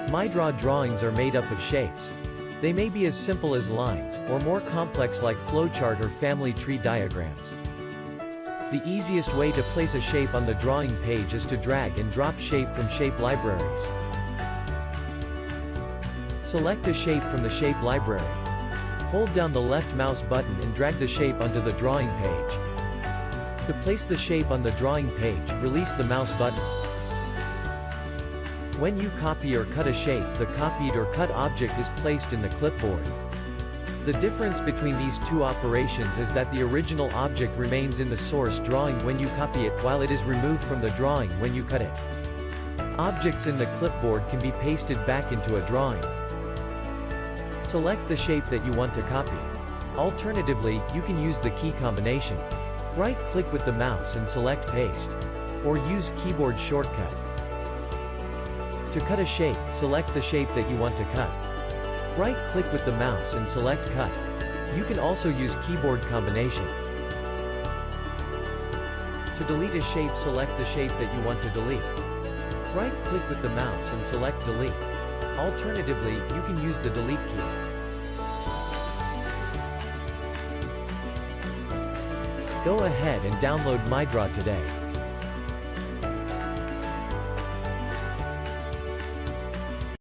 MyDraw drawings are made up of shapes. They may be as simple as lines, or more complex like flowchart or family tree diagrams. The easiest way to place a shape on the drawing page is to drag and drop shape from shape libraries. Select a shape from the shape library. Hold down the left mouse button and drag the shape onto the drawing page. To place the shape on the drawing page, release the mouse button. When you copy or cut a shape, the copied or cut object is placed in the clipboard. The difference between these two operations is that the original object remains in the source drawing when you copy it, while it is removed from the drawing when you cut it. Objects in the clipboard can be pasted back into a drawing. Select the shape that you want to copy. Alternatively, you can use the key combination. Right-click with the mouse and select Paste. Or use keyboard shortcut. To cut a shape, select the shape that you want to cut. Right-click with the mouse and select Cut. You can also use keyboard combination. To delete a shape, select the shape that you want to delete. Right-click with the mouse and select Delete. Alternatively, you can use the Delete key. Go ahead and download MyDraw today.